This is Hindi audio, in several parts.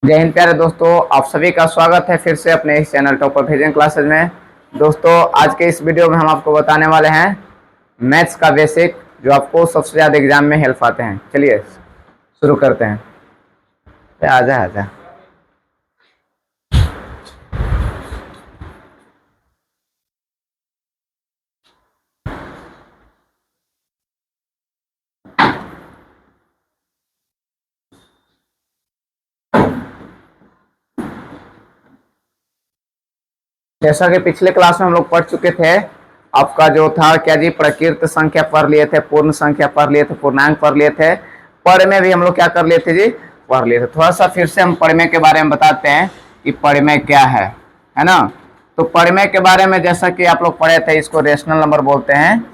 जय हिंद प्यारे दोस्तों, आप सभी का स्वागत है फिर से अपने इस चैनल टॉपर फिजिक्स क्लासेज में। दोस्तों, आज के इस वीडियो में हम आपको बताने वाले हैं मैथ्स का बेसिक, जो आपको सबसे ज़्यादा एग्जाम में हेल्प आते हैं। चलिए शुरू करते हैं। आजा आजा। जैसा कि पिछले क्लास में हम लोग पढ़ चुके थे, आपका जो था क्या जी, प्रकृत संख्या पढ़ लिए थे, पूर्ण संख्या पढ़ लिए थे, पूर्णांक पढ़ लिए थे, परिमेय भी हम लोग क्या कर लिए थे जी, पढ़ लिए थे। थोड़ा सा फिर से हम परिमेय के बारे में बताते हैं कि परिमेय क्या है ना। तो परिमेय के बारे में जैसा कि आप लोग पढ़े थे, इसको रेशनल नंबर बोलते हैं,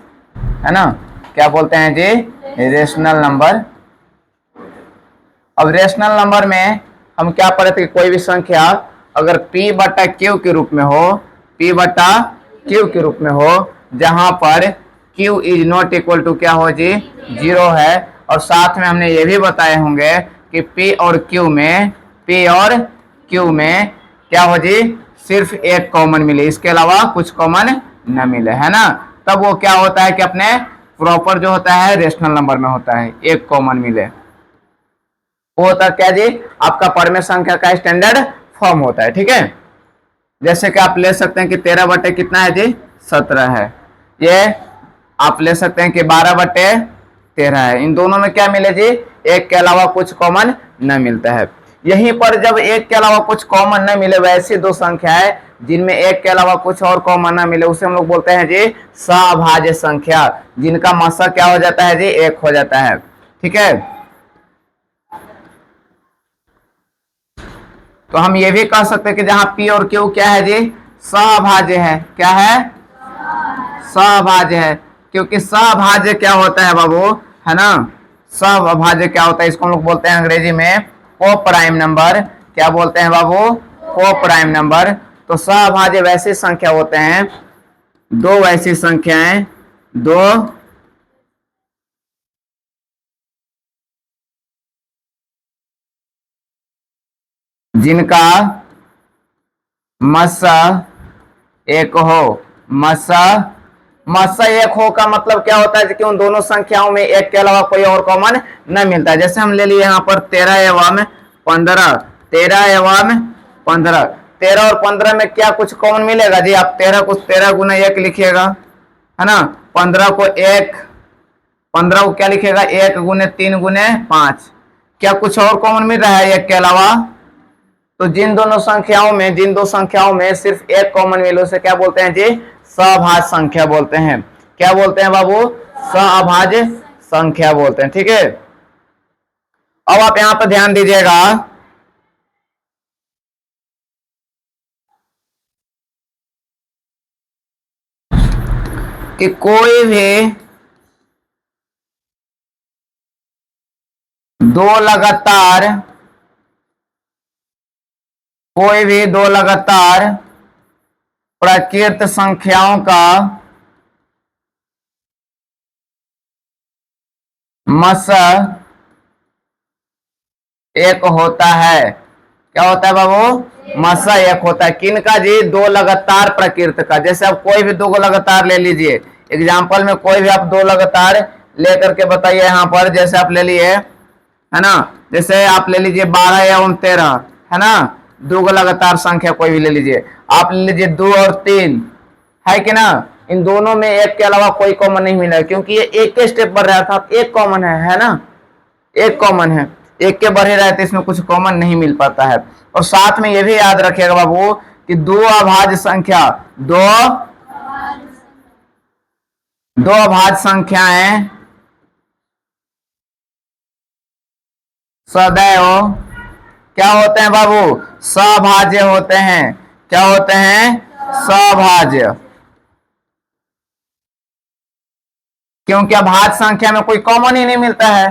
है ना। क्या बोलते हैं जी, रेशनल नंबर। अब रेशनल नंबर में हम क्या पढ़े थे कि कोई भी संख्या अगर p बटा क्यू के रूप में हो, p बटा क्यू के रूप में हो, जहां पर q is not equal to क्या हो जी, 0 है। और साथ में हमने ये भी बताए होंगे कि p और q में क्या हो जी, सिर्फ एक कॉमन मिले, इसके अलावा कुछ कॉमन न मिले, है ना। तब वो क्या होता है कि अपने प्रॉपर जो होता है रेशनल नंबर में होता है, एक कॉमन मिले। वो होता क्या जी, आपका परिमेय संख्या का स्टैंडर्ड फॉर्म होता है। ठीक है, जैसे कि आप ले सकते हैं कि 13 बटे कितना है जी, 17 है। ये आप ले सकते हैं कि 12 बटे 13 है। इन दोनों में क्या मिले जी, एक के अलावा कुछ कॉमन न मिलता है। यहीं पर जब एक के अलावा कुछ कॉमन न मिले, वैसी दो संख्याएं जिनमें एक के अलावा कुछ और कॉमन न मिले, उसे हम लोग बोलते हैं जी सभाज्य संख्या, जिनका मासा क्या हो जाता है जी, एक हो जाता है। ठीक है, तो हम ये भी कह सकते हैं कि जहां p और q क्या है जी, सहभाज्य है। क्या है, सहभाज्य है। क्योंकि सहभाज्य क्या होता है बाबू, है ना। सहभाज्य क्या होता है, इसको हम लोग बोलते हैं अंग्रेजी में को प्राइम नंबर। क्या बोलते हैं बाबू, को प्राइम नंबर। तो सहभाज्य वैसी संख्या होते हैं, दो वैसी संख्याएं, दो जिनका मस्सा एक हो। मस्सा एक हो का मतलब क्या होता है कि उन दोनों संख्याओं में एक के अलावा कोई और कॉमन न मिलता है। जैसे हम ले लिए यहाँ पर 13 एवं 15, 13 एवं 15, 13 और 15 में क्या कुछ कॉमन मिलेगा जी। आप 13 को 13 गुना 1 लिखिएगा, है ना। 15 को 1, 15 को क्या लिखेगा, 1 गुने 3 गुने 5। क्या कुछ और कॉमन मिल रहा है एक के अलावा। तो जिन दो संख्याओं में सिर्फ एक कॉमन मिले, उसे क्या बोलते हैं जी, सभाज्य संख्या बोलते हैं। क्या बोलते हैं बाबू, सभाज्य संख्या बोलते हैं। ठीक है, अब आप यहां पर ध्यान दीजिएगा कि कोई भी दो लगातार प्राकृत संख्याओं का मस्सा एक होता है। क्या होता है बाबू, मस्सा एक होता है। किन का जी, दो लगातार प्रकृत का। जैसे आप कोई भी दो लगातार ले लीजिए, एग्जाम्पल में कोई भी आप दो लगातार लेकर के बताइए। यहाँ पर जैसे आप ले लिए, है ना, जैसे आप ले लीजिए 12 एवं 13, है ना। दो लगातार संख्या कोई भी ले लीजिए, आप ले लीजिए 2 और 3, है कि ना। इन दोनों में एक के अलावा कोई कॉमन नहीं मिला, क्योंकि ये एक के स्टेप बढ़ रहा था, एक कॉमन है ना, एक कॉमन है। एक के बढ़े रहे थे, इसमें कुछ कॉमन नहीं मिल पाता है। और साथ में ये भी याद रखिएगा बाबू कि दो अभाज्य संख्याएं सदैव क्या होते हैं बाबू, सभाज्य होते हैं। क्या होते हैं, सभाज्य। क्योंकि अभाज्य संख्या में कोई कॉमन ही नहीं मिलता है।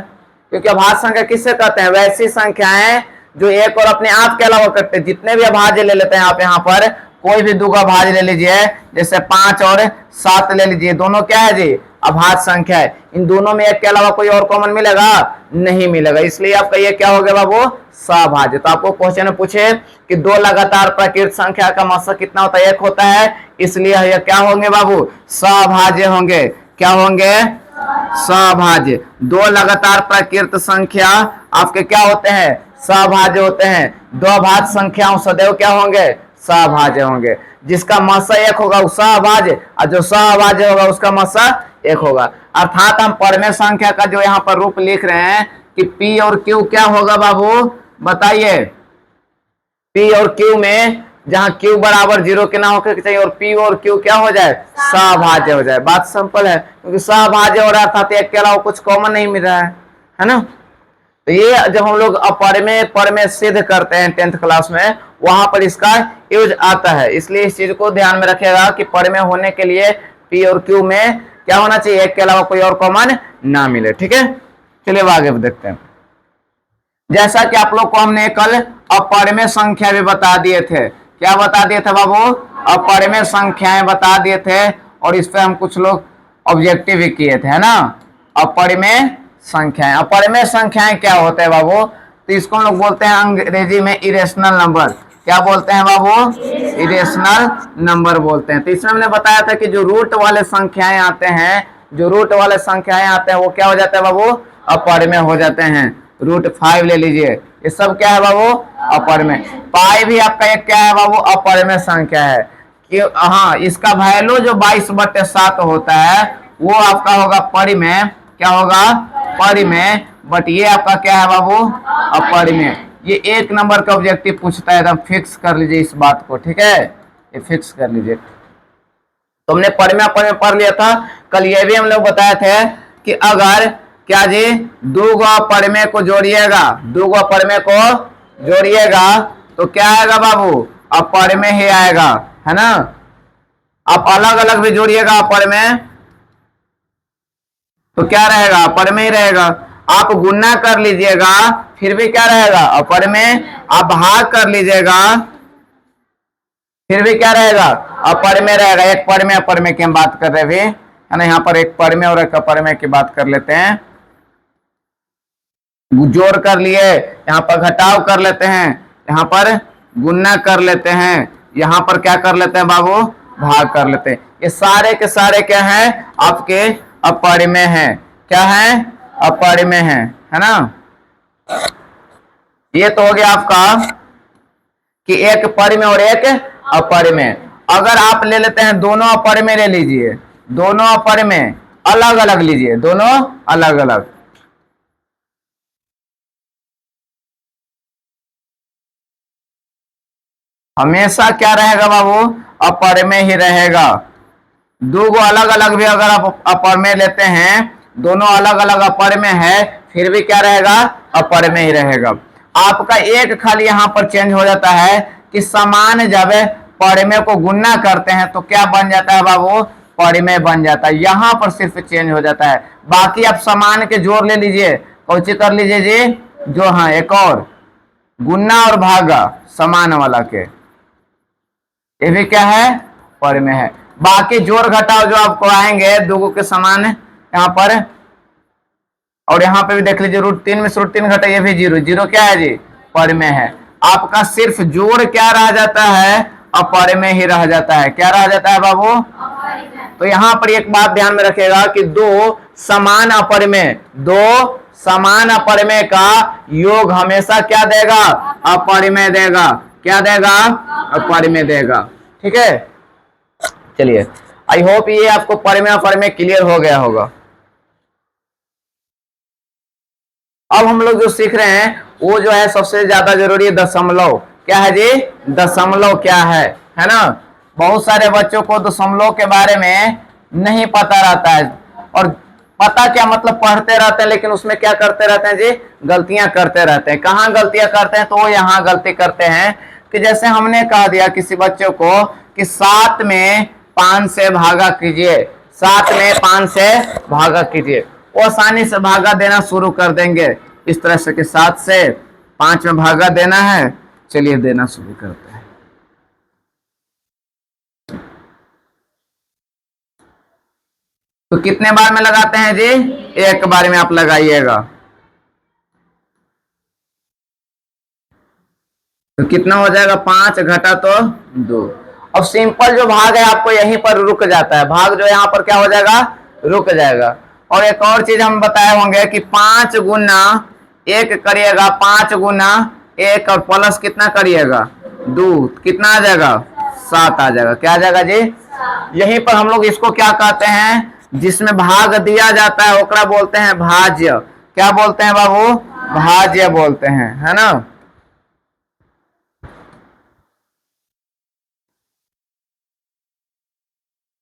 क्योंकि अभाज्य संख्या किससे कहते हैं, वैसी संख्याएं जो एक और अपने आप के अलावा करते हैं। जितने भी अभाज्य ले लेते हैं आप यहाँ पर, कोई भी दो का भाज्य ले लीजिए, जैसे 5 और 7 ले लीजिए, दोनों क्या है जी, अभाज्य संख्या है। इन दोनों में एक के अलावा कोई और कॉमन मिलेगा, नहीं मिलेगा, इसलिए आपका ये क्या हो गया बाबू, सभाज्य। तो आपको क्वेश्चन में पूछे कि दो लगातार प्राकृत संख्या का मस्सा कितना होता है, एक होता है, इसलिए ये क्या होंगे बाबू, सभाज्य होंगे। क्या होंगे, सभाज्य। दो लगातार प्राकृत संख्या आपके क्या होते हैं, सभाज्य होते हैं। दो अभाज्य संख्याओं सदैव क्या होंगे, सभाज्य होंगे। जिसका मस्सा एक होगा वो सभाज्य, और जो सभाज्य होगा उसका मस्सा एक होगा। अर्थात हम परमेय संख्या का जो यहाँ पर रूप लिख रहे हैं कि P और Q क्या होगा बाबू, बताइए। P और Q में जहां Q बराबर 0 के ना होकर चाहिए और P और Q क्या हो जाए, सभाज्य हो जाए। बात सिंपल है, क्योंकि सभाज्य हो रहा था तो एक के अलावा कुछ कॉमन नहीं मिल रहा है ना। तो ये जब हम लोग अपरमेय परमेय सिद्ध करते हैं 10th क्लास में, वहां पर इसका यूज आता है। इसलिए इस चीज को ध्यान में रखिएगा कि परमेय होने के लिए P और Q में क्या होना चाहिए, एक के अलावा कोई और कॉमन ना मिले। ठीक है, चलिए आगे देखते हैं। जैसा कि आप लोग को हमने कल अपरमेय संख्या भी बता दिए थे, क्या बता दिए थे बाबू, अपरमेय संख्याएं बता दिए थे, और इस पे हम कुछ लोग ऑब्जेक्टिव भी किए थे, है ना। अपरमेय संख्याएं, अपरमेय संख्याएं क्या होते हैं बाबू, तो इसको हम लोग बोलते हैं अंग्रेजी में इरेशनल नंबर। क्या बोलते हैं बाबू, इरेशनल नंबर बोलते हैं। तो इसमें हमने बताया था कि जो रूट वाले संख्याएं आते हैं, जो रूट वाले संख्याएं आते हैं वो क्या हो जाते हैं बाबू, अपरमेय हो जाते हैं। √5 ले लीजिए, ये सब क्या है बाबू, अपरमेय। पाई भी आपका एक क्या है बाबू, अपरमेय संख्या है। कि हाँ, इसका वैल्यू जो 22/7 होता है वो आपका होगा परिमेय। क्या होगा, परिमेय। बट ये आपका क्या है बाबू, अपरिमेय। ये 1 नंबर का ऑब्जेक्टिव पूछता है, एकदम फिक्स कर लीजिए इस बात को। ठीक है, ये फिक्स कर लीजिए। तो हमने परिमेय अपरिमेय पढ़ लिया था कल। ये भी हम लोग बताए थे कि अगर क्या जी, दो अपरिमेय को जोड़िएगा, दो अपरिमेय को जोड़िएगा तो क्या आएगा बाबू, अपरिमेय ही आएगा, है ना। आप अलग अलग भी जोड़िएगा अपरिमेय तो क्या रहेगा, अपरिमेय ही रहेगा। आप गुणा कर लीजिएगा फिर भी क्या रहेगा, अपरिमेय। आप भाग कर लीजिएगा फिर भी क्या रहेगा, अपरिमेय रहेगा। एक परिमेय अपरिमेय की हम बात कर रहे हैं, है ना। यहाँ पर एक परिमेय और एक अपरिमेय की बात कर लेते हैं। जोड़ कर लिए, यहाँ पर घटाव कर लेते हैं, यहाँ पर गुणा कर लेते हैं, यहाँ पर क्या कर लेते हैं बाबू, भाग कर लेते हैं। ये सारे के सारे क्या हैं, आपके अपरिमेय हैं। क्या है, अपरिमेय है ना। ये तो हो गया आपका कि एक परिमेय और एक अपरिमेय। अगर आप ले लेते हैं दोनों अपरिमेय ले लीजिए, दोनों अपरिमेय अलग अलग लीजिए, दोनों अलग अलग। हमेशा क्या रहेगा बाबू, अपरिमेय ही रहेगा। दो गो अलग अलग भी अगर आप अपरिमेय लेते हैं, दोनों अलग अलग अपरिमेय है, फिर भी क्या रहेगा, अपरिमेय ही रहेगा। आपका एक खाली यहाँ पर चेंज हो जाता है कि समान जब परिमेय को गुणा करते हैं तो क्या बन जाता है बाबू, परिमेय बन जाता है। यहाँ पर सिर्फ चेंज हो जाता है। बाकी आप समान के जोड़ ले लीजिए, कौन सी कर लीजिए जी, जो हाँ एक और गुणा और भागा समान वाला के, ये भी क्या है, परिमेय है। बाकी जोड़ घटाव जो आपको आएंगे दो के समान यहाँ पर, और यहाँ पे भी देख लीजिए √3 में से √3 घटा, ये भी 0 0 क्या है जी, परिमेय है। आपका सिर्फ जोड़ क्या रह जाता है, अपरिमेय ही रह जाता है। क्या रह जाता है बाबू, तो यहाँ पर एक बात ध्यान में रखिएगा कि दो समान अपरिमेय, दो समान अपरिमेय का योग हमेशा क्या देगा, अपरिमेय देगा। क्या देगा, अपरिमेय देगा। ठीक है, चलिए आई होप ये आपको परिमेय अपरिमेय क्लियर हो गया होगा। अब हम लोग जो सीख रहे हैं वो जो है सबसे ज्यादा जरूरी है दशमलव। क्या है जी, दशमलव क्या है ना। बहुत सारे बच्चों को दशमलव के बारे में नहीं पता रहता है, और पता क्या मतलब पढ़ते रहते हैं लेकिन उसमें क्या करते रहते हैं जी, गलतियां करते रहते हैं। कहाँ गलतियां करते हैं, तो वो यहाँ गलती करते हैं कि जैसे हमने कह दिया किसी बच्चों को कि 7 में 5 से भागा कीजिए, 7 में 5 से भागा कीजिए, वो आसानी से भागा देना शुरू कर देंगे इस तरह से कि 7 से 5 में भागा देना है, चलिए देना शुरू करते हैं। तो कितने बार में लगाते हैं जी? एक बार में आप लगाइएगा। तो कितना हो जाएगा? 5 घटा तो 2। अब सिंपल जो भाग है आपको यहीं पर रुक जाता है, भाग जो यहाँ पर क्या हो जाएगा? रुक जाएगा। और एक और चीज हम बताए होंगे कि 5 गुना 1 करिएगा, 5 गुना 1 और प्लस कितना करिएगा? 2, कितना आ जाएगा? 7 आ जाएगा। क्या आ जाएगा जी? यहीं पर हम लोग इसको क्या कहते हैं? जिसमें भाग दिया जाता है ओकरा बोलते हैं भाज्य। क्या बोलते हैं बाबू? भाज्य बोलते हैं, है ना।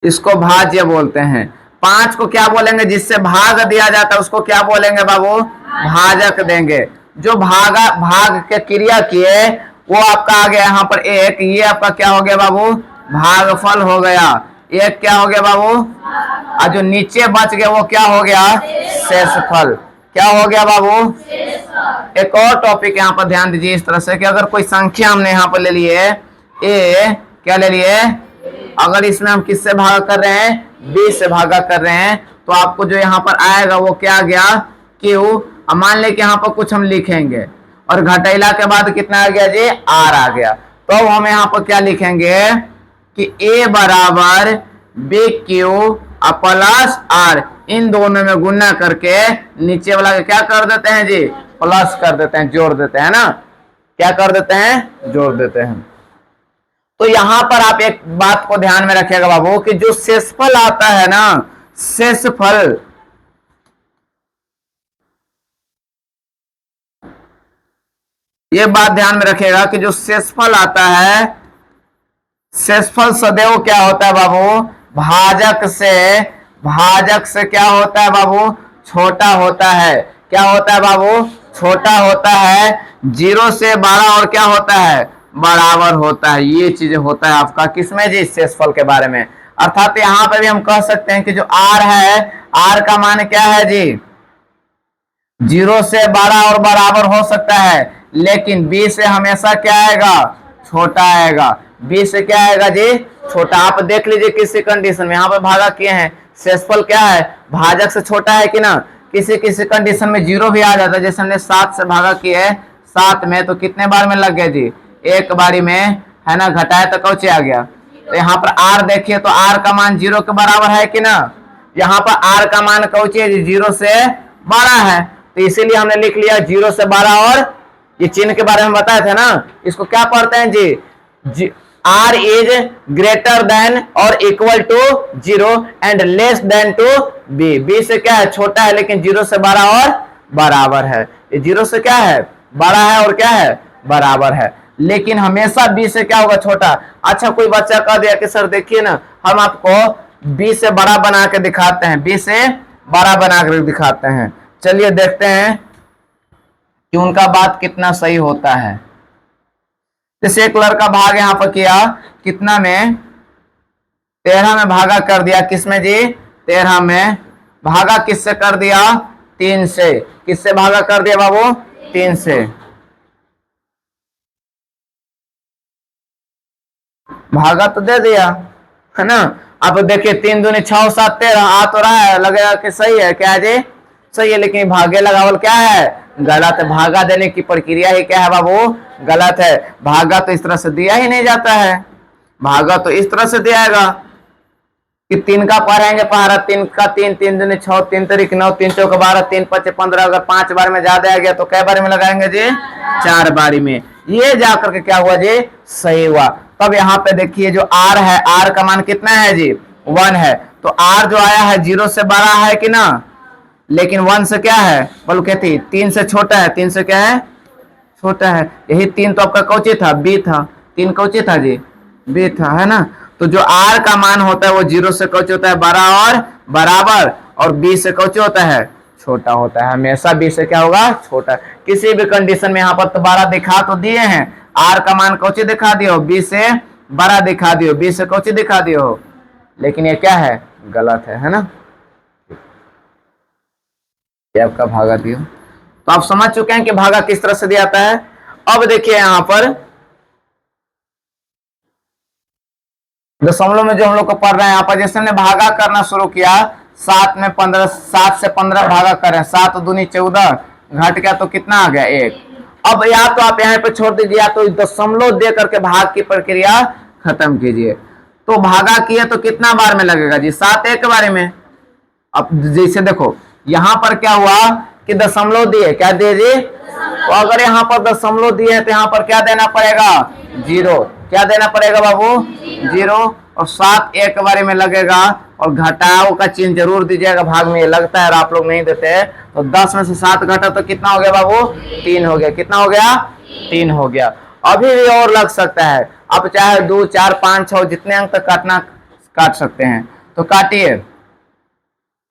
इसको भाज्य बोलते हैं। 5 को क्या बोलेंगे? जिससे भाग दिया जाता है उसको क्या बोलेंगे बाबू? भाजक देंगे। जो भाग के क्रिया किए वो आपका आ गया यहाँ पर 1, ये आपका क्या हो गया बाबू? भागफल हो गया। 1 क्या हो गया बाबू? और जो नीचे बच गया वो क्या हो गया? शेषफल। क्या हो गया बाबू? एक और टॉपिक यहाँ पर ध्यान दीजिए इस तरह से कि अगर कोई संख्या हमने यहाँ पर ले लिए ए, क्या ले लिए? अगर इसमें हम किससे भागा कर रहे हैं? b से भागा कर रहे हैं, तो आपको जो यहाँ पर आएगा वो क्या आ गया? q। अब मान ले कि यहाँ पर कुछ हम लिखेंगे और घटेला के बाद कितना आ गया जी? r आ गया। तो हम यहाँ पर क्या लिखेंगे कि a बराबर बी क्यू प्लस r, इन दोनों में गुना करके नीचे वाला क्या कर देते हैं जी? प्लस कर देते हैं, जोड़ देते हैं ना। क्या कर देते हैं? जोड़ देते हैं। तो यहां पर आप एक बात को ध्यान में रखिएगा बाबू कि जो शेषफल आता है ना, शेषफल, ये बात ध्यान में रखिएगा कि जो शेषफल आता है, शेषफल सदैव क्या होता है बाबू? भाजक से क्या होता है बाबू? छोटा होता है। क्या होता है बाबू? छोटा होता है। 0 से 12 और क्या होता है? बराबर होता है। ये चीज होता है आपका किसमें जी? शेषफल के बारे में। अर्थात यहां पर भी हम कह सकते हैं कि जो r है, r का मान क्या है जी? 0 से 12 और बराबर हो सकता है, लेकिन b से हमेशा क्या आएगा? छोटा आएगा। b से क्या आएगा जी? छोटा। आप देख लीजिए किसी कंडीशन में यहाँ पर भागा किए हैं, शेषफल क्या है? भाजक से छोटा है कि ना। किसी किसी कंडीशन में 0 भी आ जाता है, जैसे हमने 7 से भागा किए है 7 में, तो कितने बार में लग गया जी? एक बारी में, है ना। घटाया तो कौचे आ गया। तो यहाँ पर r देखिए तो r का मान 0 के बराबर है कि ना। यहाँ पर r का मान कौचे है? 0 से 12 है, तो इसीलिए हमने लिख लिया 0 से 12। और ये चिन्ह के बारे में बताए थे ना, इसको क्या पढ़ते हैं जी? r इज ग्रेटर देन और equal to 0 and less than to b से क्या है? छोटा है, लेकिन 0 से 12 और बराबर है। ये 0 से क्या है? बड़ा है और क्या है? बराबर है। लेकिन हमेशा b से क्या होगा? छोटा। अच्छा, कोई बच्चा कह दिया कि सर देखिए ना, हम आपको b से बड़ा बना के दिखाते हैं, b से बड़ा बना कर दिखाते हैं। चलिए देखते हैं कि उनका बात कितना सही होता है। जैसे एक लड़का भाग यहां पर किया, कितना में? 13 में भागा कर दिया। किसमें जी? 13 में। भागा किससे कर दिया? 3 से। किससे भागा कर दिया बाबू? 3 से। भागा तो दे दिया, है ना। अब देखिए 3 दूनी 6 7 13 आ तो रहा है, लगेगा कि सही है। क्या जी? सही है, लेकिन भागे लगावल क्या है? गलत है। भागा देने की प्रक्रिया ही क्या है बाबू? गलत है। भागा तो इस तरह से दिया ही नहीं जाता है। भागा तो इस तरह से दियागा कि 3 का पढ़ेंगे पहाड़ा, 3 का 3, 3 दूनी 6, 3 तरीक 9, 3 चौक 12, 3 5 15। अगर 5 बार में ज्यादा आ गया तो कै बार में लगाएंगे जी? 4 बारी में। ये जाकर के क्या हुआ जी? सही हुआ। तब यहाँ पे देखिए जो r है, r का मान कितना है जी? 1 है। तो r जो आया है 0 से बड़ा है कि ना, लेकिन 1 से क्या है? बोलो कहती 3 से छोटा है। 3 से क्या है? छोटा है। यही 3 तो आपका कौचे था? b था। 3 कौचे था जी? b था, है ना। तो जो r का मान होता है वो 0 से कौचे होता है? बड़ा और बराबर, और b से कौचे होता है? छोटा होता है। हमेशा b से क्या होगा? छोटा। किसी भी कंडीशन में यहाँ पर तो 12 दिखा तो दिए हैं, r का मान कौचे दिखा दियो? b से बड़ा दिखा दियो, b से कौचे दिखा दियो, लेकिन ये क्या है? गलत है ना। ये आपका भागा दियो। तो आप समझ चुके हैं कि भागा किस तरह से दिया जाता है। अब देखिए यहां पर दशमलव में जो हम लोग को पढ़ रहे हैं, यहाँ पर जैसे हमने भागा करना शुरू किया 7 में 15, 7 से 15 भागा करें, 7 दूनी 14, घट गया तो कितना आ गया 1। अब या तो आप यहाँ पे छोड़ दीजिए या तो दशमलव दे करके भाग की प्रक्रिया खत्म कीजिए। तो भागा किए तो कितना बार में लगेगा जी? 7 एक बार में। अब जैसे देखो यहां पर क्या हुआ कि दशमलव दिए, क्या दिए जी? तो अगर यहाँ पर दशमलव दिए तो यहाँ पर क्या देना पड़ेगा? 0। क्या देना पड़ेगा बाबू? 0। और 7 एक बार में लगेगा और घटाओ का चिन्ह जरूर दीजिएगा, भाग में ये लगता है और आप लोग नहीं देते हैं। तो 10 में से 7 घटा तो कितना हो गया बाबू? 3 हो गया। कितना हो गया? 3 हो गया। अभी भी और लग सकता है, आप चाहे 2, 4, 5, 6 जितने अंक तक काटना काट सकते हैं। तो काटिए,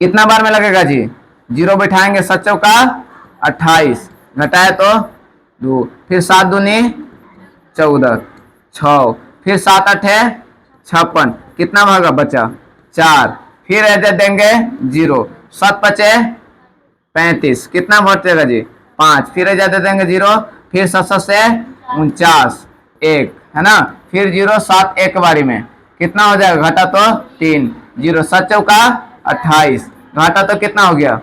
कितना बार में लगेगा जी? 0 बैठाएंगे, 7 चौका 28, घटाए तो 2, फिर 7 दूनी 14, 6, फिर 7 8 56, कितना भागा बचा? 4, फिर ऐसे देंगे 0, 7 बचे 35, कितना बचेगा जी? 5, फिर ऐसे दे देंगे 0, फिर 7 से 49, 1 है ना, फिर 0, 7 एक बारी में कितना हो जाएगा? घटा तो 3, 0 7 चौका 28, घाटा तो कितना हो गया?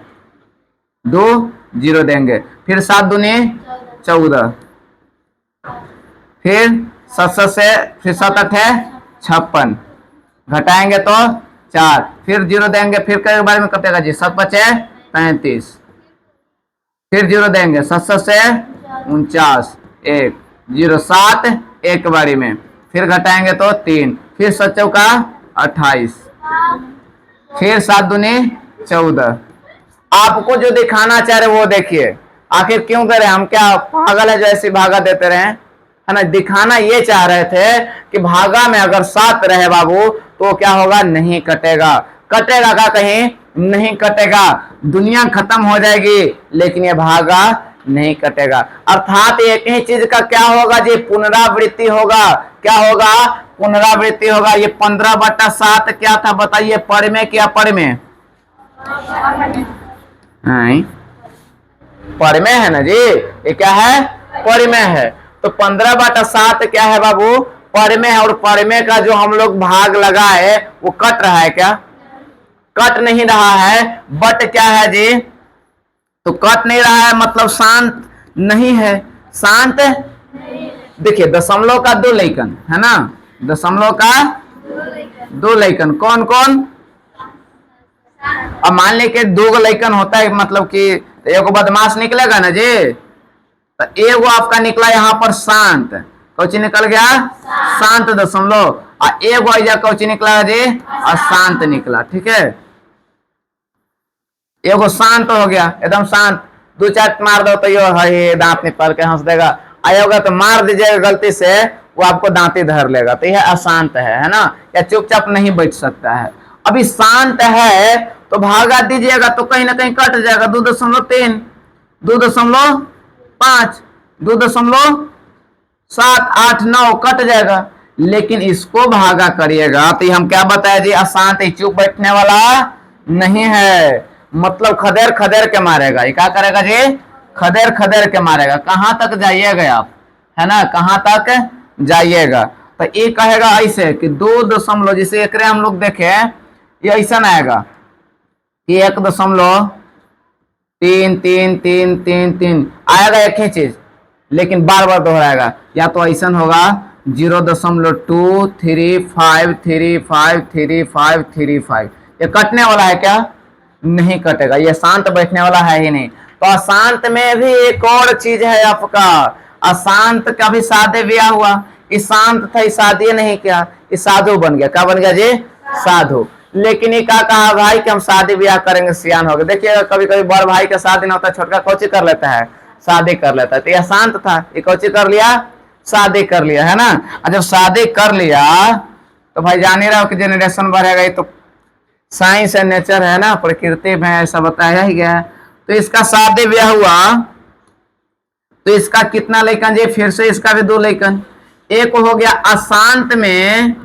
2, 0 देंगे, फिर 7 दूनी 14, फिर 7 से फिर 7 8 56, घटाएंगे तो 4, फिर 0 देंगे, फिर कई बार में कटेगा जी? 7 बचे 35, फिर 0 देंगे, 7 से 49, 1, 0 7 एक बारी में, फिर घटाएंगे तो 3, फिर 7 चौका 28, फिर 7 दूनी 14। आपको जो दिखाना चाह रहे वो देखिए। आखिर क्यों करें हम? क्या पागल है जो ऐसी भागा देते रहे? है ना, दिखाना ये चाह रहे थे कि भागा में अगर 7 रहे बाबू तो क्या होगा? नहीं कटेगा। कटेगा का? कहीं नहीं कटेगा, दुनिया खत्म हो जाएगी, लेकिन ये भागा नहीं कटेगा। अर्थात एक ही चीज का क्या होगा जी? पुनरावृत्ति होगा। क्या होगा? पुनरावृत्ति होगा। ये 15/7 क्या था बताइए? पर में क्या? पर में पर में है ना जी, ये क्या है? पर में है। तो 15/7 क्या है बाबू? पर में है। और पर में का जो हम लोग भाग लगाए वो कट रहा है क्या? कट नहीं रहा है। बट क्या है जी? तो कट नहीं रहा है मतलब शांत नहीं है। शांत देखिए, दशमलव का 2 लेकन है ना, दशमलव का 2 लेकन कौन कौन? अब मान लीजिए 2 लेकन होता है, मतलब कि एक बदमाश निकलेगा ना जी, तो एगो आपका निकला यहाँ पर शांत, कौची निकल गया? शांत दशमलव। और एगो ऐसा कौची निकला जी? अशांत निकला। ठीक है, एगो शांत हो गया, एकदम शांत, 2 4 मार दो तो यो है दांत निकाल के हंस देगा। आयोगा तो मार दीजिएगा गलती से, वो आपको दांती धर लेगा, तो यह अशांत है ना, या चुपचाप नहीं बैठ सकता है। अभी शांत है तो भागा दीजिएगा तो कहीं ना कहीं कट जाएगा। 2.3, 2.5, 2.7 8 9 कट जाएगा। लेकिन इसको भागा करिएगा तो हम क्या बताए जी? अशांत, चुप बैठने वाला नहीं है, मतलब खदेर खदेर के मारेगा। ये क्या करेगा जी? खदेर खदेर के मारेगा। कहां तक जाइएगा आप, है ना, कहां तक जाइएगा? तो ये कहेगा ऐसे कि 2 दशमलव, जिसे एक हम लोग देखे, ये ऐसा आएगा कि 1.3 आएगा, एक ही चीज, लेकिन बार बार दोहराएगा। या तो ऐसा होगा 0.235353535, ये कटने वाला है क्या? नहीं कटेगा, ये शांत बैठने वाला है ही नहीं। तो अशांत में भी एक और चीज है आपका, अशांत का भी साधे ब्याह हुआ। इस शांत था, इस शादी नहीं किया, इस साधु बन गया। क्या बन गया जी? साधु। लेकिन ये क्या कहा भाई कि हम शादी ब्याह करेंगे, सियान हो गए। देखिए कभी कभी बड़ भाई का शादी ना होता है, छोटका कौची कर लेता है? शादी कर लेता है। तो यह शांत था, ये कौची कर लिया? शादी कर लिया, है ना। और जब शादी कर लिया तो भाई जान ही रहा हो कि जनरेशन बढ़ेगा। ये तो साइंस एंड नेचर है ना, प्रकृति में ऐसा बताया ही गया है। तो इसका शादी ब्याह हुआ तो इसका कितना लेकन जी? फिर से इसका भी 2 लेकन। एक हो गया अशांत में,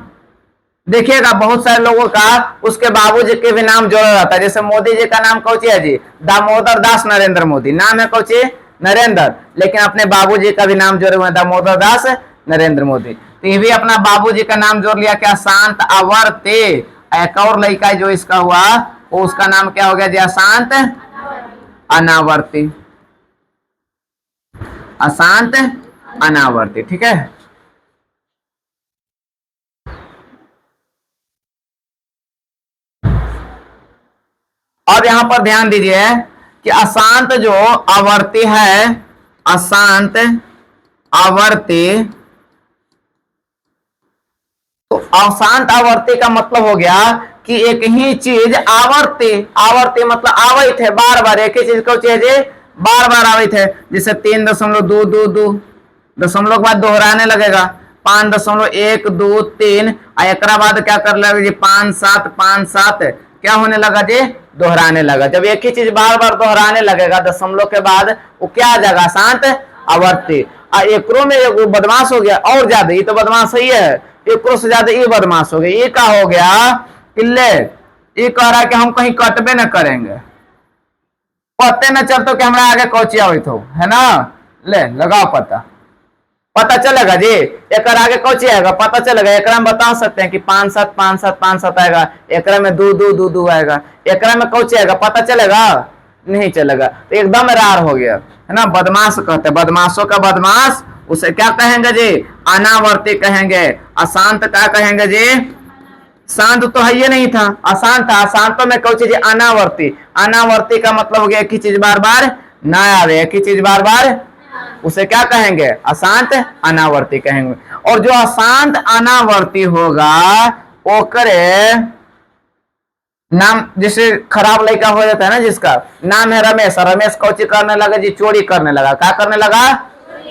देखिएगा बहुत सारे लोगों का उसके बाबूजी के भी नाम जोड़ा जाता है। जैसे मोदी जी का नाम कौची है जी? दामोदर दास नरेंद्र मोदी। नाम है कौची? नरेंद्र, लेकिन अपने बाबूजी का भी नाम जोड़े हुए दामोदर दास नरेंद्र मोदी। तो ये भी अपना बाबूजी का नाम जोड़ लिया क्या? शांत आवर्ते। एक और लड़का जो इसका हुआ वो उसका नाम क्या हो गया जी? अशांत अनावर्ती। अशांत अनावर्ती, ठीक है। अब यहां पर ध्यान दीजिए कि अशांत जो आवर्ती है, अशांत आवर्ती, तो अशांत आवर्ती का मतलब हो गया कि एक ही चीज आवर्ती, आवर्ती मतलब आवित है, बार बार एक ही चीज को चाहिए बार बार आवित है। जैसे 3.222 दशमलव के बाद दोहराने लगेगा, 5.123, एक बाद क्या कर लगे जी? 5 7 क्या होने लगा जी? दोहराने लगा। जब एक ही चीज बार बार दोहराने लगेगा दशमलव के बाद, वो क्या आ जाएगा? अशांत आवर्ती। एकरो में एक बदमाश हो गया और ज्यादा, ये तो बदमाश ही है, एक से ज्यादा ये बदमाश हो गया। ये क्या हो गया? किले ये कह रहा है कि हम कहीं कटबे न करेंगे, पते न चलते कि हमारे आगे कौची आवित हो, है ना। ले लगाओ पता, पता चलेगा जी। एक आगे कौची आएगा? पता चलेगा। एक में बता सकते हैं कि 5 7 आएगा, एक में 2 आएगा, एक में कौची आएगा? पता चलेगा? नहीं चलेगा। तो एकदम रार हो गया, है ना। बदमाश कहते हैं, बदमाशों का बदमाश, उसे क्या कहेंगे जी? अनावर्ती कहेंगे। अशांत क्या कहेंगे जी? शांत तो है ये नहीं था, अशांत था। अशांत में कौन चीज? अनावर्ती। अनावर्ती का मतलब हो गया एक ही चीज बार बार ना आवे, एक ही चीज बार बार, उसे क्या कहेंगे? अशांत अनावर्ती कहेंगे। और जो अशांत अनावर्ती होगा वो करे नाम, जैसे खराब लड़का हो जाता है ना, जिसका नाम है रमेश, रमेश कौची करने लगा जी? चोरी करने लगा। क्या करने लगा?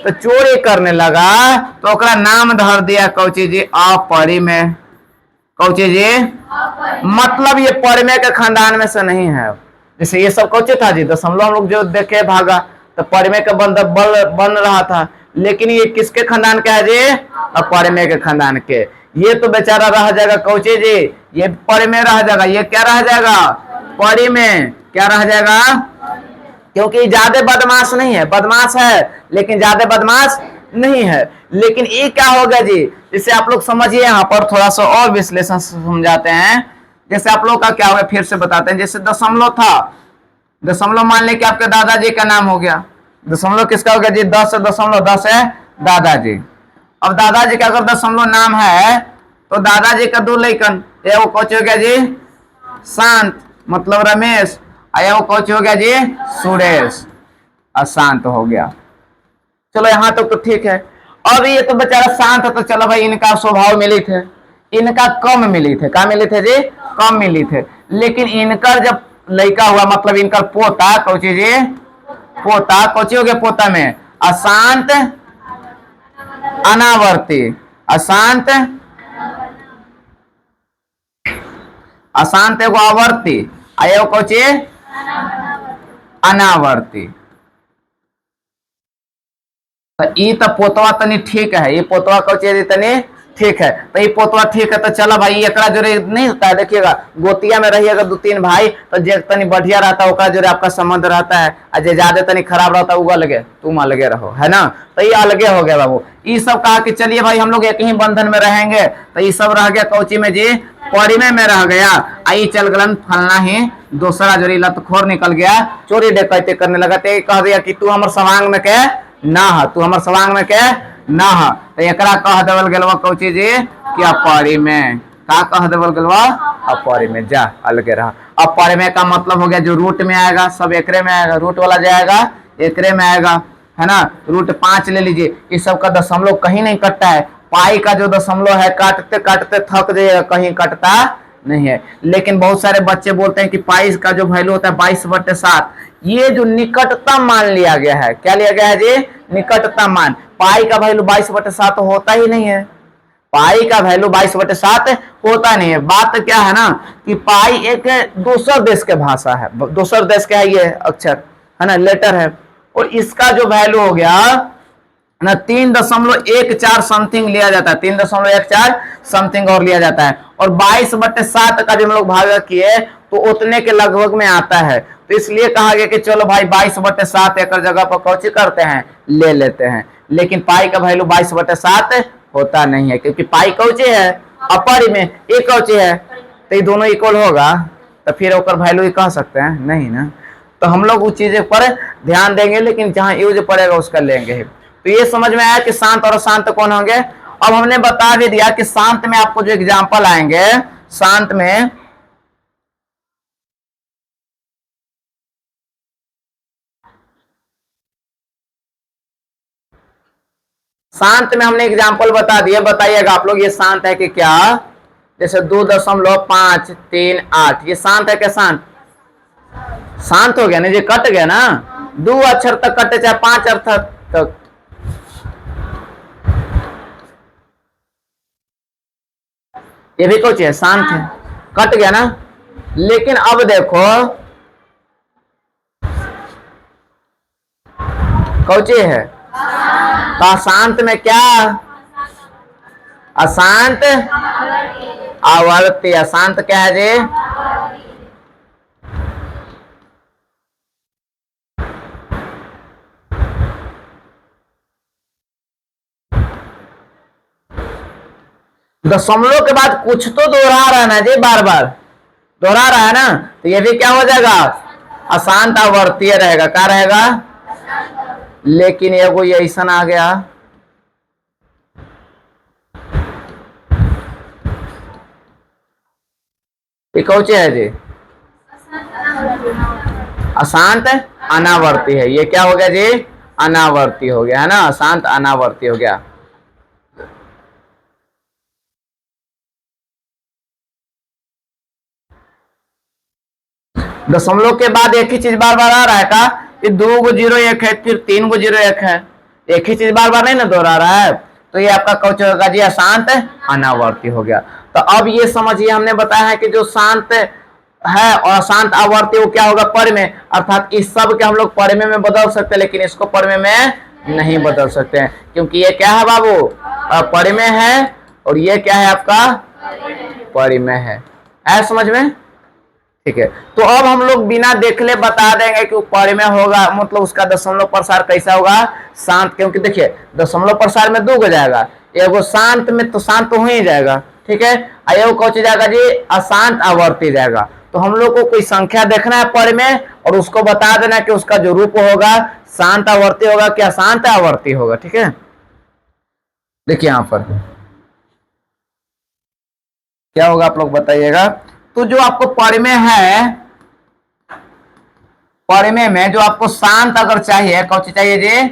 तो चोरी करने लगा, तो ओकरा नाम धर दिया कौची जी? अपरिमेय। कौची जी? मतलब ये परिमेय के खानदान में से नहीं है। जैसे ये सब कौची था जी? दशमलव हम लोग जो देखे भागा, तो परिमेय का बन रहा था, लेकिन ये किसके खानदान का है जी? अपरिमेय के खानदान के। ये तो बेचारा रह जाएगा कौची जी? ये परिमेय रह जाएगा। ये क्या रह जाएगा? परिमेय। क्या रह जाएगा? क्योंकि ज्यादा बदमाश नहीं है, बदमाश है लेकिन ज्यादा बदमाश नहीं है। लेकिन ये क्या होगा जी? जिससे आप लोग समझिए, यहाँ पर थोड़ा सा और विश्लेषण समझाते हैं। जैसे आप लोग का क्या होगा, फिर से बताते हैं। जैसे दशमलव था, दशमलव मान लें कि आपके दादाजी का नाम हो गया। दशमलव किसका हो गया जी? 10.10 है दादाजी। अब दादाजी का अगर दशमलव नाम है, तो दादाजी का 2 लड़कन, वो कौन हो गया जी? शांत मतलब रमेश, आया वो कौन हो गया जी? सुरेश। अशांत हो गया। चलो यहाँ तक तो ठीक है। अब ये तो बेचारा शांत है, तो चलो भाई इनका स्वभाव मिली थे, इनका कम मिली थे। क्या मिली थे जी? कम मिली थे। लेकिन इनका जब लड़का हुआ, मतलब इनका पोता, कौची जी? पोता। कौची हो गया पोता में? अशांत अनावर्ती। अशांत अशांत एगो आवर्ती, आयो कौची? अनावर्ती। तो ये तो पोतवा तनी ठीक है, ये पोतवा कौची तनी ठीक है। तो ये पोतवा ठीक है, तो चलो भाई एकरा जोरे नहीं होता है। देखिएगा गोतिया में रहिएगा 2-3 भाई, तो जे तनी बढ़िया रहता है ओकरा जोरे आपका संबंध रहता है, और जे ज्यादा तनी खराब रहता है वो अलगे, तुम अलगे रहो, है ना। तो ये अलगे हो गया बाबू। ये सब कहा कि चलिए भाई हम लोग एक ही बंधन में रहेंगे, तो ये सब रह गया कौची में जी? परिमेय में रह गया। आई चल गलन फलना ही दूसरा जोरी लतखोर निकल गया, चोरी डकैती करने लगा। तो कह दिया कि तू हमारे सवांग में के ना है, तू हमारे सवांग में के ना है। तो एकरा कह देवल गेलवा कौची जी? कि अपरिमेय। का कह देवल गेलवा? अपरिमेय। जा अलगे रहा। अपरिमेय का मतलब हो गया जो रूट में आएगा सब एकरे में आएगा, रूट वाला जाएगा एकरे में आएगा, है ना। रूट 5 ले लीजिए। इस सब का दशमलव कहीं नहीं कटता है। पाई का जो दशमलव है काटते काटते थक जाएगा, कहीं कटता नहीं है। लेकिन बहुत सारे बच्चे बोलते हैं कि पाई का जो वैल्यू होता है 22/7, ये जो निकटतम मान लिया गया है। क्या लिया गया है जी? निकटतम मान। पाई का वैल्यू 22/7 होता ही नहीं है। पाई का वैल्यू 22/7 होता नहीं है। बात क्या है ना कि पाई एक दूसर देश के भाषा है, दूसर देश का है ये अक्षर, है ना, लेटर है। और इसका जो वैल्यू हो गया ना 3.14 समथिंग लिया जाता है, 3.14 समथिंग और लिया जाता है। और 22/7 का जो हम लोग भाग किए तो उतने के लगभग में आता है। तो इसलिए कहा गया कि चलो भाई 22/7 एकड़ जगह पर कौची करते हैं, ले लेते हैं। लेकिन पाई का वैल्यू 22/7 होता नहीं है, क्योंकि पाई कौची है? अपरिमेय। ये कौची है? तो ये दोनों इक्वल होगा, तो फिर ओकर वैल्यू ही कह सकते हैं नहीं ना। तो हम लोग उस चीज पर ध्यान देंगे, लेकिन जहां यूज पड़ेगा उसका लेंगे। तो ये समझ में आया कि शांत और अशांत कौन होंगे। अब हमने बता भी दिया कि शांत में आपको जो एग्जाम्पल आएंगे, शांत में हमने एग्जाम्पल बता दिए, बताइएगा आप लोग ये शांत है कि क्या। जैसे 2.538 ये शांत है क्या? शांत शांत हो गया ना जी, कट गया ना, 2 अक्षर तक कटे चाहे 5 अक्षर तक। ये भी कुछ है शांत है, कट गया ना। लेकिन अब देखो कौचे है, तो अशांत में क्या, अशांत आवर्ती। अशांत क्या है जी? दशमलव के बाद कुछ तो दोहरा रहा है ना जी, बार बार दोहरा रहा है ना, तो ये भी क्या हो जाएगा? अशांत आवर्तीय रहेगा। क्या रहेगा? लेकिन ये वो ऐसा आ गया, ये कौचे है जी? अशांत अनावर्ती है। ये क्या हो गया जी? अनावर्ती हो गया है ना, अशांत अनावर्ती हो गया। दशमलव के बाद एक ही चीज बार बार आ रहा है का? ये 2 को 0 1 है, फिर 3 को 0 1 है, एक ही चीज बार बार नहीं ना दोहरा रहा है, तो ये आपका कौच होगा जी? अशांत अनावर्ती हो गया। तो अब ये समझिए, हमने बताया है कि जो शांत है और अशांत आवर्ती वो क्या होगा? परमेय। अर्थात इस सब के हम लोग परमेय में बदल सकते हैं, लेकिन इसको परमेय में नहीं बदल सकते हैं, क्योंकि ये क्या है बाबू? परमेय है, और ये क्या है आपका? परिमेय है। समझ में? ठीक है। तो अब हम लोग बिना देखले बता देंगे कि परिमेय होगा, मतलब उसका दशमलव प्रसार कैसा होगा? शांत। क्योंकि देखिए दशमलव प्रसार में 2 हो जाएगा, एगो शांत में तो शांत तो हो ही जाएगा, ठीक है। एगो कौन जाएगा जी? अशांत आवर्ती जाएगा। तो हम लोग को कोई संख्या देखना है परिमेय, और उसको बता देना कि उसका जो रूप होगा शांत आवर्ती होगा कि अशांत आवर्ती होगा, ठीक है। देखिए यहां पर क्या होगा आप लोग बताइएगा। तो जो आपको परिमेय है, परिमेय में जो आपको शांत अगर चाहिए, कौन सी चाहिए जी?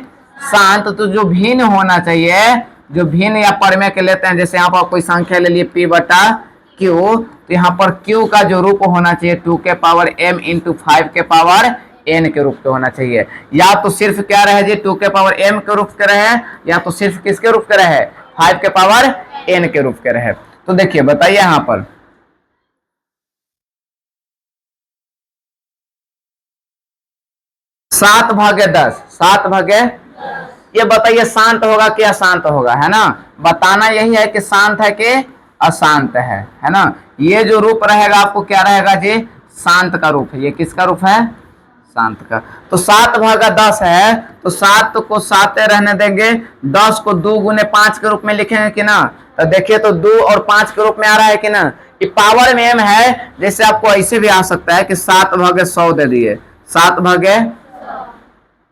शांत। तो जो भिन्न होना चाहिए, जो भिन्न या परिमेय के लेते हैं, जैसे यहाँ पर कोई संख्या ले लिए p बटा q, तो यहाँ पर q का जो रूप होना चाहिए 2 के पावर m इंटू 5 के पावर n के रूप में होना चाहिए। या तो सिर्फ क्या रहे जी? 2 के पावर m के रूप के रहे, या तो सिर्फ किसके रूप के रहे? 5 के पावर n के रूप के रहे। तो देखिए बताइए यहाँ पर 7/10, 7/10, ये बताइए शांत होगा कि अशांत होगा, है ना। बताना यही है कि शांत है कि अशांत है ना। ये जो रूप रहेगा आपको क्या रहेगा जी? शांत का रूप है। ये किसका रूप है? शांत का। तो 7/10 है, तो 7 को 7 रहने देंगे, 10 को 2 गुने 5 के रूप में लिखेंगे कि ना। तो देखिए तो 2 और 5 के रूप में आ रहा है कि ना। ये पावर में m है, जैसे आपको ऐसे भी आ सकता है कि 7/100 दे दिए, 7/,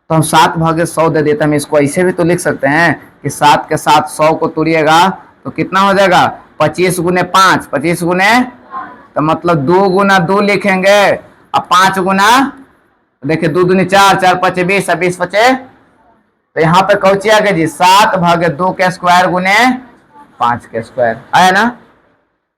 तो हम 7/100 दे देते, हम इसको ऐसे भी तो लिख सकते हैं कि 7 के साथ 100 को तोड़िएगा तो कितना हो जाएगा? 25 गुने 5, 25 गुने, तो मतलब 2 गुना 2 लिखेंगे, अब 5 गुना, देखिए 2 दूनी 4, 4 5 20, 20 5, तो यहाँ पे कौची आ गया जी? 7/2 के स्क्वायर गुने 5 के स्क्वायर आया ना।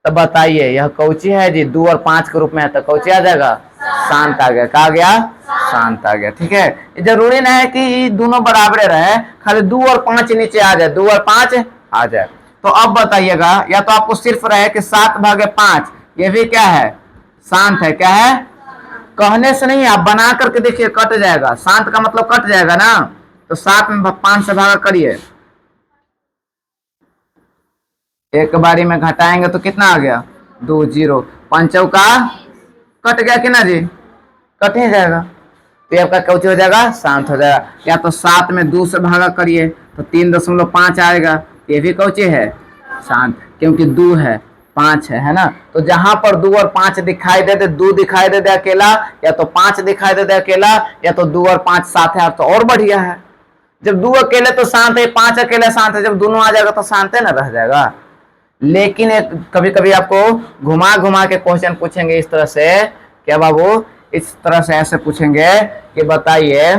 तो बताइए यह कौची है जी? 2 और 5 के रूप में है, तो कौची आ जाएगा? शांत आ गया। कहा गया? शांत आ गया, ठीक है। जरूरी नहीं है कि दोनों बराबर रहे, खाली 2 और 5 नीचे आ जाए, 2 और 5 आ जाए। तो अब बताइएगा, या तो आपको सिर्फ रहे कि 7/5, ये भी क्या है? शांत है। क्या है? कहने से नहीं, आप बना करके देखिए, कट जाएगा। शांत का मतलब कट जाएगा ना। तो 7 में 5 से भागा करिए, एक बारी में घटाएंगे तो कितना आ गया? 2 0, 5 का कट गया कि ना जी? कट ही जाएगा, तो आपका क्या हो जाएगा? शांत हो जाएगा। या तो 7 में 2 से भागा करिए तो 3.5 आएगा, ये भी कौचे है? शांत, क्योंकि 2 है। 5 है ना। तो जहां पर 2 और 5 दिखाई दे दे, 2 दिखाई दे दे अकेला, या तो 5 दिखाई दे दे अकेला, या तो 2 और 5 साथ है तो और बढ़िया है। जब 2 अकेले तो शांत है, 5 अकेले शांत है, जब दोनों आ जाएगा तो शांत है ना रह जाएगा। लेकिन कभी कभी आपको घुमा घुमा के क्वेश्चन पूछेंगे इस तरह से, क्या बाबू, इस तरह से ऐसे पूछेंगे कि बताइए,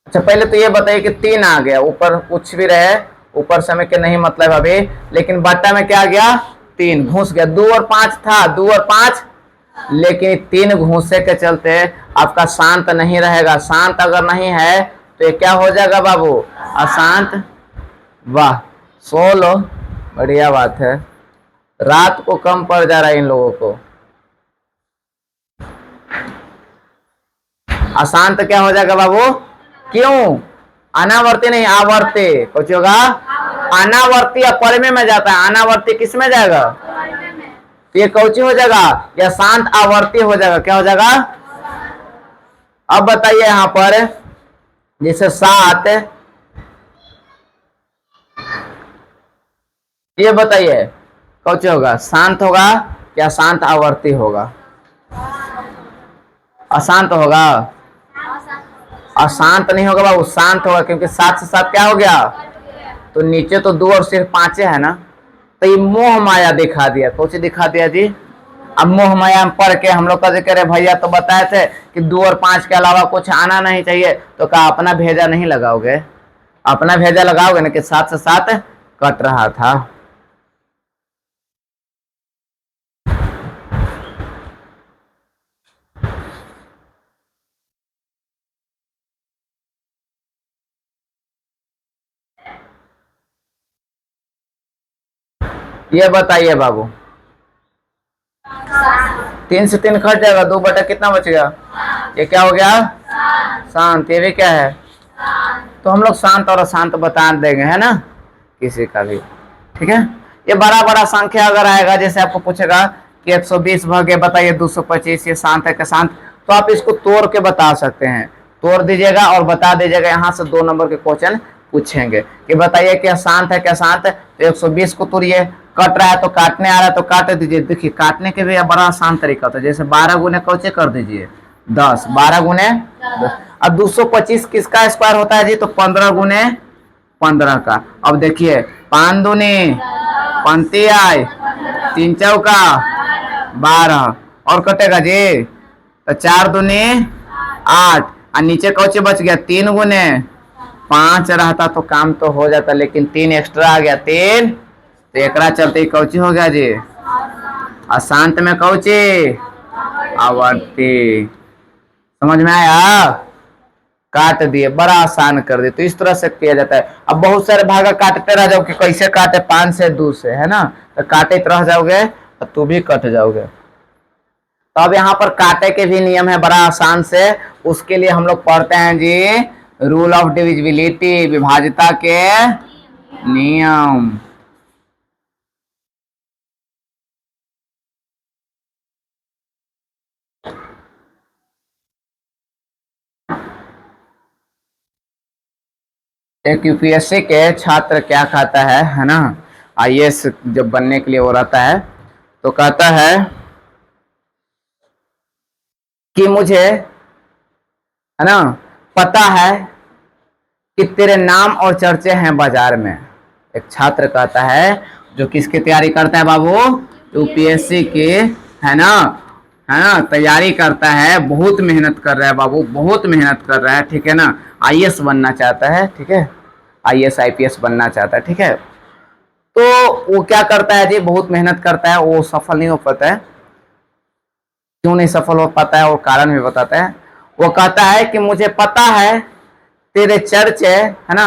अच्छा पहले तो ये बताइए कि 3 आ गया, ऊपर कुछ भी रहे, ऊपर समय के नहीं मतलब अभी, लेकिन बट्टा में क्या आ गया, 3 घुस गया। 2 और 5 था, 2 और 5, लेकिन 3 घूसे के चलते आपका शांत नहीं रहेगा। शांत अगर नहीं है तो ये क्या हो जाएगा बाबू, अशांत। वाह, सो लो, बढ़िया बात है। रात को कम पड़ जा रहा है इन लोगों को। अशांत क्या हो जाएगा बाबू, क्यों, अनावर्ती नहीं आवर्ती, कुछ होगा, अनावर्ती अपरमे में जाता है, अनावर्ती किस में जाएगा, तो ये कौची हो जाएगा, या शांत आवर्ती हो जाएगा, क्या हो जाएगा। अब बताइए यहां पर जैसे 7, ये बताइए कौची होगा, शांत होगा या शांत आवर्ती होगा, अशांत होगा, अशांत नहीं होगा बाबू, शांत होगा, क्योंकि 7 से 7 क्या हो गया, तो नीचे तो 2 और सिर्फ 5 है ना। तो ये मोह माया दिखा दिया, कौन दिखा दिया जी। अब मोह माया में पढ़ के हम लोग कहे करे भैया तो बताए थे कि 2 और 5 के अलावा कुछ आना नहीं चाहिए, तो कहा अपना भेजा नहीं लगाओगे, अपना भेजा लगाओगे ना कि 7 से 7 कट रहा था। ये बताइए बाबू, 3 से 3 कट जाएगा, 2 बटा कितना बच गया, ये क्या हो गया, शांत। ये भी क्या है, तो हम लोग शांत और अशांत बता देंगे, है ना, किसी का भी, ठीक है। ये बड़ा बड़ा संख्या अगर आएगा, जैसे आपको पूछेगा कि 120 भागे बताइए 225, ये शांत है क्या शांत, तो आप इसको तोड़ के बता सकते हैं, तोड़ दीजिएगा और बता दीजिएगा। यहाँ से 2 नंबर के क्वेश्चन पूछेंगे कि बताइए क्या शांत है क्या शांत है, तो 120 को तोड़िए, कट रहा है तो काटने आ रहा है तो काट दीजिए। देखिए काटने के भी बड़ा आसान तरीका होता है, जैसे 12 गुने कौचे कर दीजिए 10, 12 गुने 10। अब 225 किसका स्क्वायर होता है जी, तो 15 गुने 15 का। अब देखिए 5 दूनी 35 आए, 3 चौका 12, और कटेगा जी, तो 4 दूनी 8, और नीचे कौचे बच गया 3 गुने 5 रहता तो काम तो हो जाता, लेकिन 3 एक्स्ट्रा आ गया 3, तो एकरा चलते कौची हो गया जी, अशांत में कौची, आवर्ती। समझ में आया, काट दिए, बड़ा आसान कर दिए। तो इस तरह से किया जाता है। अब बहुत सारे भागा काटते रह जाओ कि कैसे काटे, 5 से 2 से, है ना, तो काटे रह जाओगे तो तू भी कट जाओगे। तो अब यहाँ पर काटे के भी नियम है बड़ा आसान से, उसके लिए हम लोग पढ़ते हैं जी रूल ऑफ डिविजिबिलिटी, विभाज्यता के नियम। एक यूपीएससी के छात्र क्या कहता है ना, आईएएस जब बनने के लिए वो रहता है तो कहता है कि मुझे, है ना, पता है कि तेरे नाम और चर्चे हैं बाजार में। एक छात्र कहता है जो किसकी तैयारी करता है बाबू, यूपीएससी की, है ना, तैयारी करता है, बहुत मेहनत कर रहा है बाबू, बहुत मेहनत कर रहा है, ठीक है ना, आईएएस बनना चाहता है, ठीक है, आईएएस आईपीएस बनना चाहता है, ठीक है। तो वो क्या करता है जी, बहुत मेहनत करता है, वो सफल नहीं हो पाता है। क्यों नहीं सफल हो पाता है, वो कारण भी बताता है। वो कहता है कि मुझे पता है तेरे चर्चे, है ना,